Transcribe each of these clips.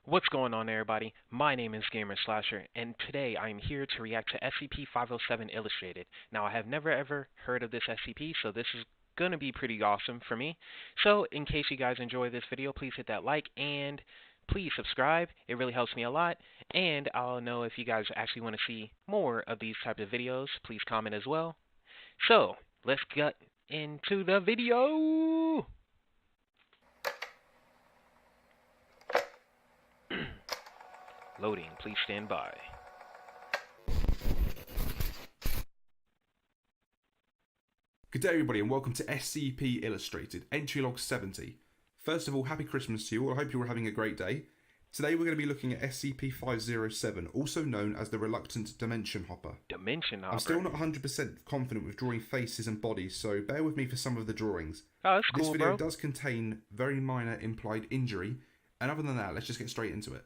What's going on, everybody? My name is Gamer Slasher, and today I am here to react to SCP-507 Illustrated. Now, I have never ever heard of this SCP, so this is gonna be pretty awesome for me. So, in case you guys enjoy this video, please hit that like and please subscribe. It really helps me a lot, and I'll know if you guys actually want to see more of these types of videos. Please comment as well. So, let's get into the video. Loading, please stand by. Good day everybody and welcome to SCP Illustrated, entry log 70. First of all, happy Christmas to you all, I hope you're all having a great day. Today we're going to be looking at SCP-507, also known as the Reluctant Dimension Hopper. Dimension Hopper? I'm still not 100% confident with drawing faces and bodies, so bear with me for some of the drawings. Oh, that's cool, This video bro. does contain very minor implied injury, and other than that, let's just get straight into it.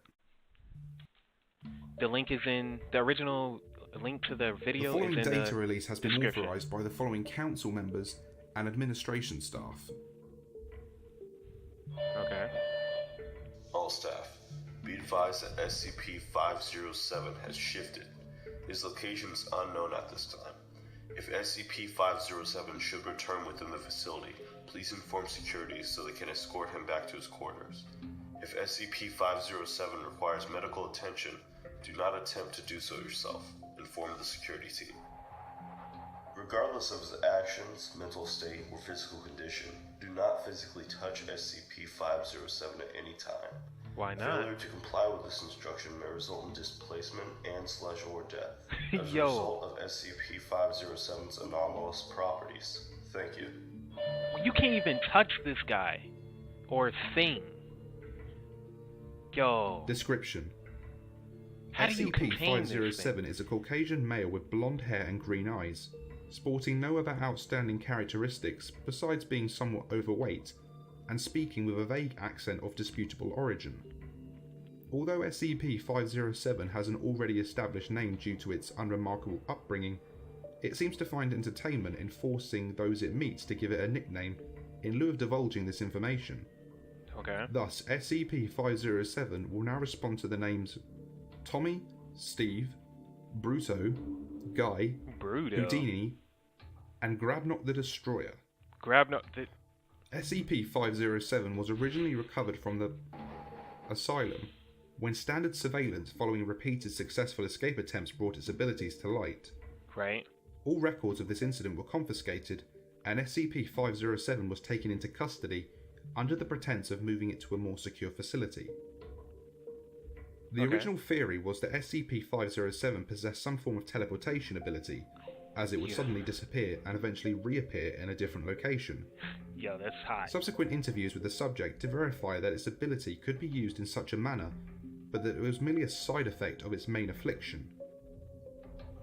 The link is in the original link to the video. The following is in data the release has been description. authorised by the following council members and administration staff. Okay. All staff, be advised that SCP-507 has shifted. His location is unknown at this time. If SCP-507 should return within the facility, please inform security so they can escort him back to his quarters. If SCP-507 requires medical attention, do not attempt to do so yourself. Inform the security team. Regardless of his actions, mental state, or physical condition, do not physically touch SCP-507 at any time. Why not? Failure to comply with this instruction may result in displacement and/or death as a Yo. result of SCP-507's anomalous properties. Thank you. You can't even touch this guy or thing. Yo. Description. How do you contain this SCP-507 thing? is a Caucasian male with blonde hair and green eyes, sporting no other outstanding characteristics besides being somewhat overweight and speaking with a vague accent of disputable origin. Although SCP-507 has an already established name due to its unremarkable upbringing, it seems to find entertainment in forcing those it meets to give it a nickname in lieu of divulging this information. Okay. Thus, SCP-507 will now respond to the names Tommy, Steve, Bruto, Guy, Bruto. Houdini, and Grabnot the Destroyer. SCP-507 was originally recovered from the asylum when standard surveillance following repeated successful escape attempts brought its abilities to light. Right. All records of this incident were confiscated, and SCP-507 was taken into custody under the pretense of moving it to a more secure facility. The original theory was that SCP-507 possessed some form of teleportation ability, as it would suddenly disappear and eventually reappear in a different location. Yo, that's hot. Subsequent interviews with the subject to verify that its ability could be used in such a manner, but that it was merely a side effect of its main affliction.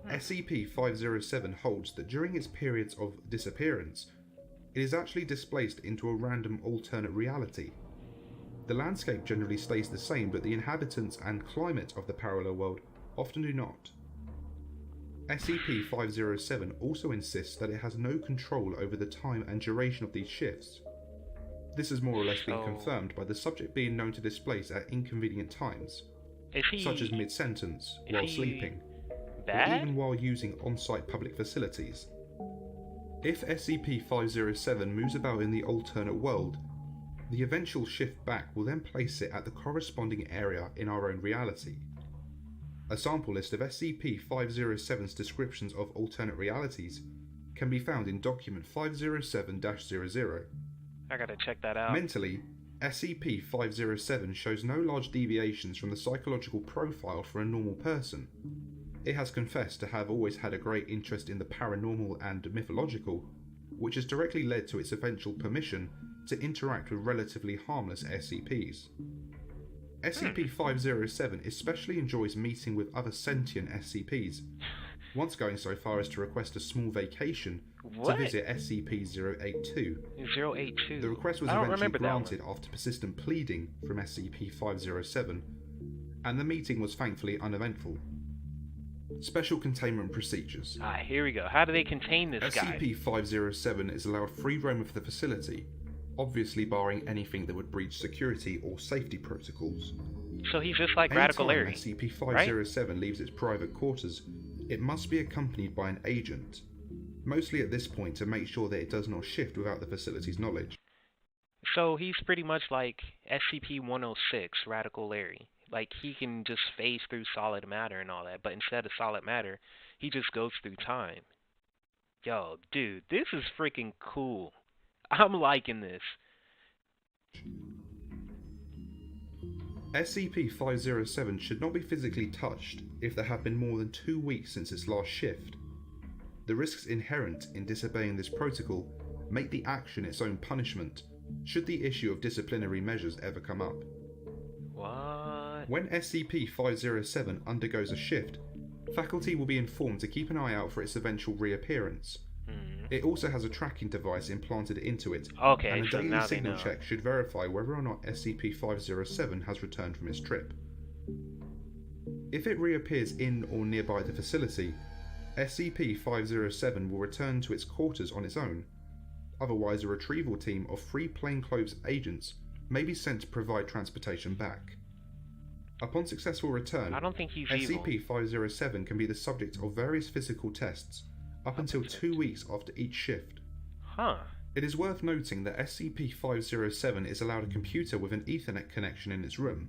SCP-507 holds that during its periods of disappearance, it is actually displaced into a random alternate reality. The landscape generally stays the same, but the inhabitants and climate of the parallel world often do not. SCP-507 also insists that it has no control over the time and duration of these shifts. This has more or less been confirmed by the subject being known to displace at inconvenient times, such as mid-sentence, while sleeping, or even while using on-site public facilities. If SCP-507 moves about in the alternate world, the eventual shift back will then place it at the corresponding area in our own reality. A sample list of SCP-507's descriptions of alternate realities can be found in document 507-00. I gotta check that out. Mentally, SCP-507 shows no large deviations from the psychological profile for a normal person. It has confessed to have always had a great interest in the paranormal and mythological, which has directly led to its eventual permission to interact with relatively harmless SCPs. SCP-507 especially enjoys meeting with other sentient SCPs, once going so far as to request a small vacation to visit SCP-082. 082. The request was eventually granted after persistent pleading from SCP-507, and the meeting was thankfully uneventful. Special containment procedures. Here we go. How do they contain this guy? SCP-507 is allowed free roam of the facility, obviously barring anything that would breach security or safety protocols. So he's just like Radical Anytime Larry, SCP-507 leaves its private quarters, it must be accompanied by an agent, mostly at this point to make sure that it does not shift without the facility's knowledge. So he's pretty much like SCP-106, Radical Larry. Like, he can just phase through solid matter and all that, but instead of solid matter, he just goes through time. Yo, dude, this is freaking cool. I'm liking this. SCP-507 should not be physically touched if there have been more than 2 weeks since its last shift. The risks inherent in disobeying this protocol make the action its own punishment, should the issue of disciplinary measures ever come up. What? When SCP-507 undergoes a shift, faculty will be informed to keep an eye out for its eventual reappearance. It also has a tracking device implanted into it, and a daily signal check should verify whether or not SCP-507 has returned from its trip. If it reappears in or nearby the facility, SCP-507 will return to its quarters on its own. Otherwise, a retrieval team of 3 plainclothes agents may be sent to provide transportation back. Upon successful return, I don't think he's evil. SCP-507 can be the subject of various physical tests up until 2 weeks after each shift. Huh. It is worth noting that SCP-507 is allowed a computer with an Ethernet connection in its room,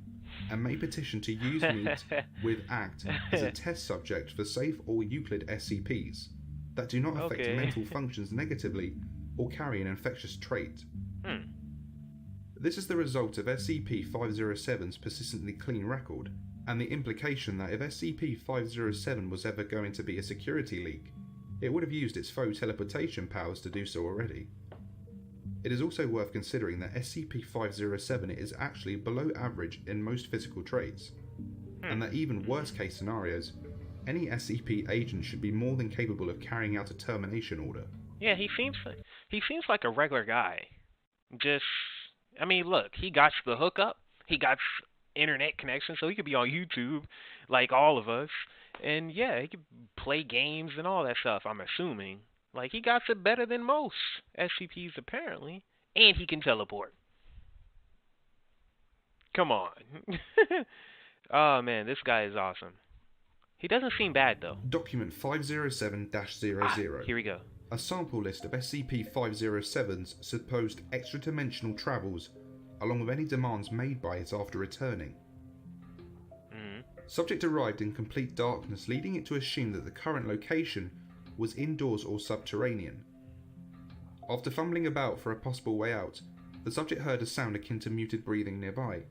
and may petition to use Meet with ACT as a test subject for safe or Euclid SCPs that do not affect mental functions negatively or carry an infectious trait. This is the result of SCP-507's persistently clean record, and the implication that if SCP-507 was ever going to be a security leak, it would have used its faux teleportation powers to do so already. It is also worth considering that SCP-507 is actually below average in most physical traits, and that even worst case scenarios, any SCP agent should be more than capable of carrying out a termination order. Yeah, he seems like a regular guy. I mean, look, he got the hookup, he got internet connection, so he could be on YouTube like all of us. And yeah, he could play games and all that stuff, I'm assuming. Like, he got it better than most SCPs, apparently. And he can teleport. Come on. Oh, man, this guy is awesome. He doesn't seem bad, though. Document 507-00. Here we go. A sample list of SCP-507's supposed extra-dimensional travels, along with any demands made by it after returning. Subject arrived in complete darkness, leading it to assume that the current location was indoors or subterranean. After fumbling about for a possible way out, the subject heard a sound akin to muted breathing nearby.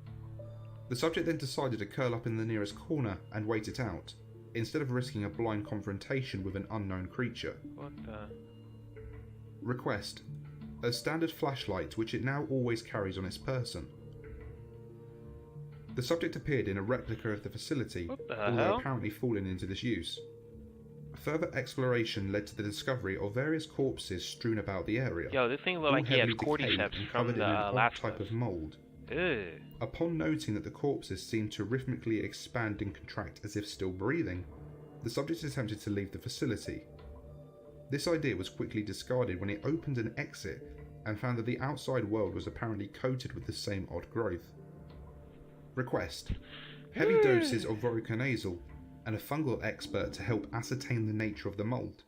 The subject then decided to curl up in the nearest corner and wait it out, instead of risking a blind confrontation with an unknown creature. What the? Request: a standard flashlight which it now always carries on its person. The subject appeared in a replica of the facility, although apparently fallen into disuse. Further exploration led to the discovery of various corpses strewn about the area. Yo, this thing looked like he had cordyceps from the last type of mold. Ew. Upon noting that the corpses seemed to rhythmically expand and contract as if still breathing, the subject attempted to leave the facility. This idea was quickly discarded when it opened an exit and found that the outside world was apparently coated with the same odd growth. Request: heavy doses of voriconazole and a fungal expert to help ascertain the nature of the mold.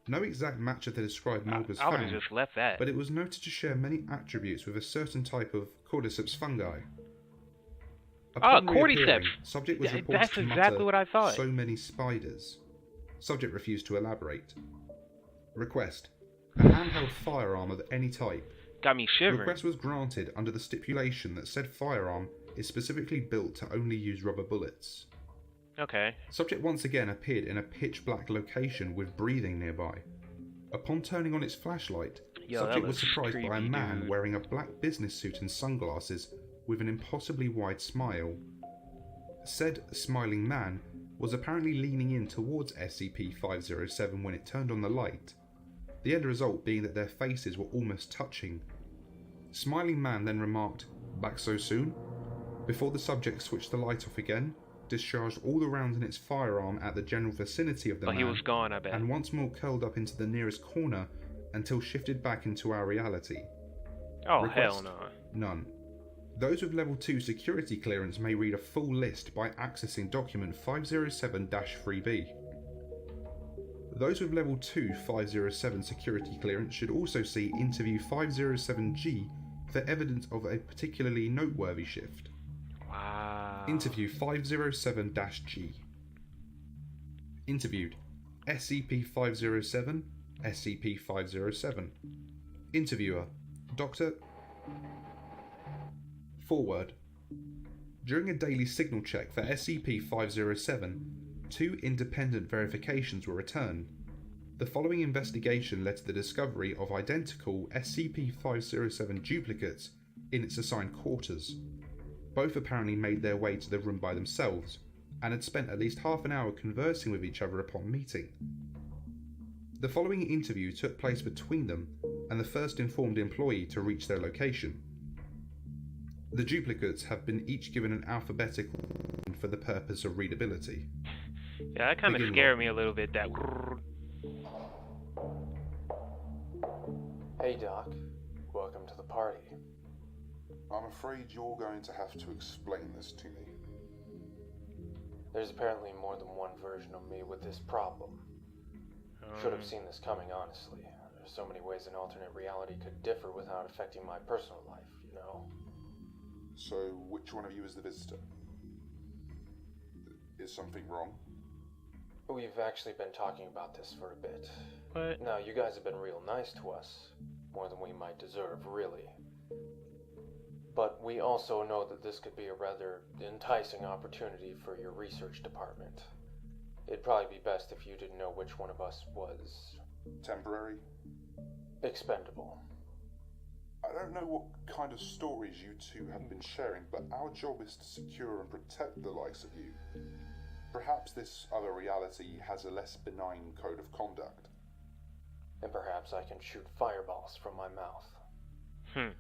No exact match of the described mold was found, just left that. But it was noted to share many attributes with a certain type of cordyceps fungi. Cordyceps! Subject was reported That's to exactly mutter, what I thought. "So many spiders." Subject refused to elaborate. Request: a handheld firearm of any type. Got me shivering. Request was granted under the stipulation that said firearm is specifically built to only use rubber bullets. Okay. Subject once again appeared in a pitch-black location with breathing nearby. Upon turning on its flashlight, subject was surprised by a man wearing a black business suit and sunglasses with an impossibly wide smile. Said smiling man was apparently leaning in towards SCP-507 when it turned on the light, the end result being that their faces were almost touching. Smiling man then remarked, "Back so soon?" before the subject switched the light off again, discharged all the rounds in its firearm at the general vicinity of the man, he was gone, I bet. And once more curled up into the nearest corner until shifted back into our reality. Oh, Request: hell no. None. Those with Level 2 security clearance may read a full list by accessing document 507-3B. Those with Level 2 507 security clearance should also see Interview 507G for evidence of a particularly noteworthy shift. Wow. Interview 507-G. Interviewed SCP-507, SCP-507. Interviewer Dr. Forward. During a daily signal check for SCP-507, 2 independent verifications were returned. The following investigation led to the discovery of identical SCP-507 duplicates in its assigned quarters. Both apparently made their way to the room by themselves, and had spent at least half an hour conversing with each other upon meeting. The following interview took place between them and the first informed employee to reach their location. The duplicates have been each given an alphabetical for the purpose of readability. Yeah, that kind of scared me a little bit, that... Hey Doc, welcome to the party. I'm afraid you're going to have to explain this to me. There's apparently more than one version of me with this problem. Should have seen this coming, honestly. There's so many ways an alternate reality could differ without affecting my personal life, you know? So, which one of you is the visitor? Is something wrong? We've actually been talking about this for a bit. What? Now, you guys have been real nice to us. More than we might deserve, really. But we also know that this could be a rather enticing opportunity for your research department. It'd probably be best if you didn't know which one of us was... temporary? expendable. I don't know what kind of stories you two have been sharing, but our job is to secure and protect the likes of you. Perhaps this other reality has a less benign code of conduct. And perhaps I can shoot fireballs from my mouth.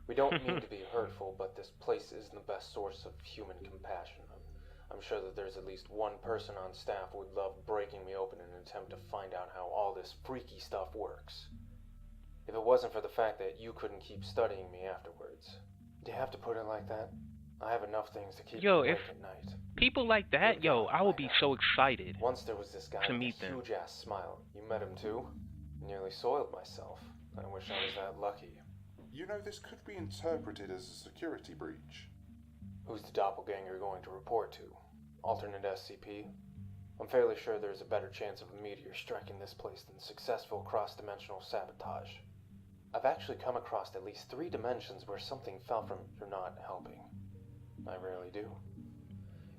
We don't mean to be hurtful, but this place isn't the best source of human compassion. I'm sure that there's at least one person on staff who would love breaking me open in an attempt to find out how all this freaky stuff works. If it wasn't for the fact that you couldn't keep studying me afterwards. Do you have to put it like that? I have enough things to keep me awake at night. People like that, I would be so excited. Once there was this guy to with meet a them. huge-ass smile. You met him too? Nearly soiled myself. I wish I was that lucky. You know, this could be interpreted as a security breach. Who's the doppelganger going to report to? Alternate SCP? I'm fairly sure there's a better chance of a meteor striking this place than successful cross-dimensional sabotage. I've actually come across at least 3 dimensions where something fell from you're not helping. I rarely do.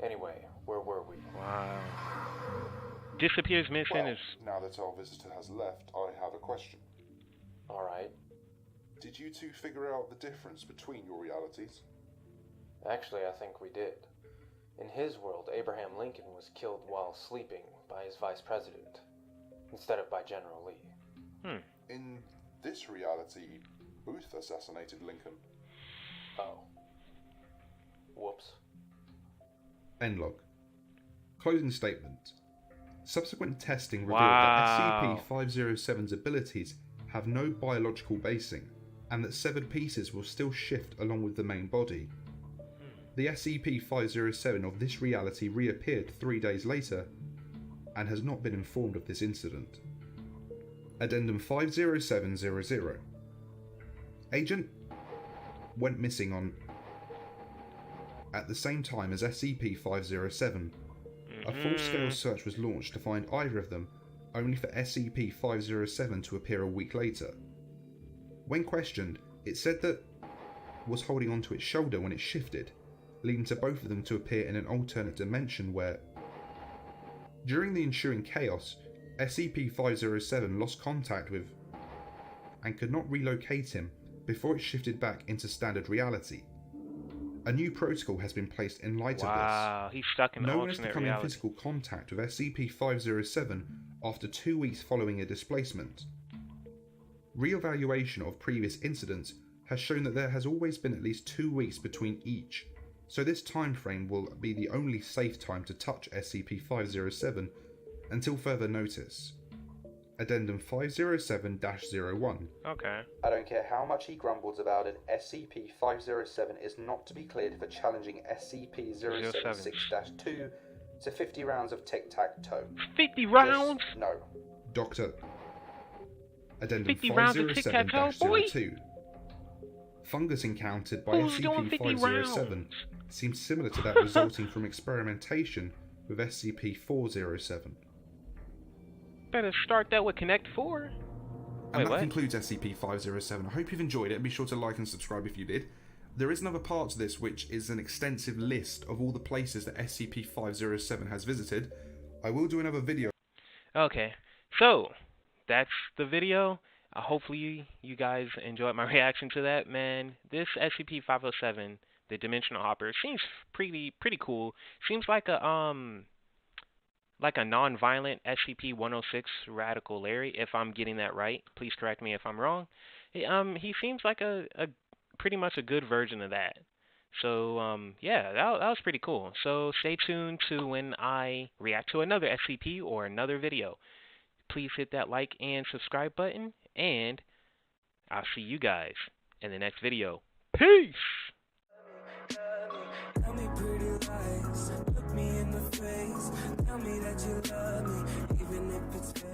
Anyway, where were we? Wow. Disappears missing is... Now that our visitor has left, I have a question. Alright. Did you two figure out the difference between your realities? Actually, I think we did. In his world, Abraham Lincoln was killed while sleeping by his vice president, instead of by General Lee. In this reality, Booth assassinated Lincoln. Oh. Whoops. End log. Closing statement. Subsequent testing revealed that SCP-507's abilities have no biological basing, and that severed pieces will still shift along with the main body. The SCP-507 of this reality reappeared 3 days later, and has not been informed of this incident. Addendum 50700. Agent went missing on at the same time as SCP-507. A full-scale search was launched to find either of them, only for SCP-507 to appear a week later. When questioned, it said that was holding onto its shoulder when it shifted, leading to both of them to appear in an alternate dimension where... During the ensuing chaos, SCP-507 lost contact with and could not relocate him before it shifted back into standard reality. A new protocol has been placed in light of this. Wow, he's stuck in no one has alternate to come in reality. physical contact with SCP-507 after 2 weeks following a displacement. Re-evaluation of previous incidents has shown that there has always been at least 2 weeks between each, so this time frame will be the only safe time to touch SCP-507 until further notice. Addendum 507-01. Okay. I don't care how much he grumbles about it, SCP-507 is not to be cleared for challenging SCP-076-2 to 50 rounds of tic-tac-toe. 50 rounds? Just no. Doctor. Addendum 507-02. Fungus encountered by Who's doing 50 SCP-507 seems similar to that resulting from experimentation with SCP-407. Better start that with Connect 4. And that concludes SCP-507. I hope you've enjoyed it. Be sure to like and subscribe if you did. There is another part to this, which is an extensive list of all the places that SCP-507 has visited. I will do another video. Okay, so that's the video. Hopefully you guys enjoyed my reaction to that. Man, this SCP-507, the Dimensional Hopper, seems pretty cool. Seems like a non-violent SCP-106 Radical Larry, if I'm getting that right. Please correct me if I'm wrong. He seems like a pretty much a good version of that. So, yeah, that was pretty cool. So stay tuned to when I react to another SCP or another video. Please hit that like and subscribe button, and I'll see you guys in the next video. Peace! Tell me pretty lies, look me in the face, tell me that you love me, even if it's fake.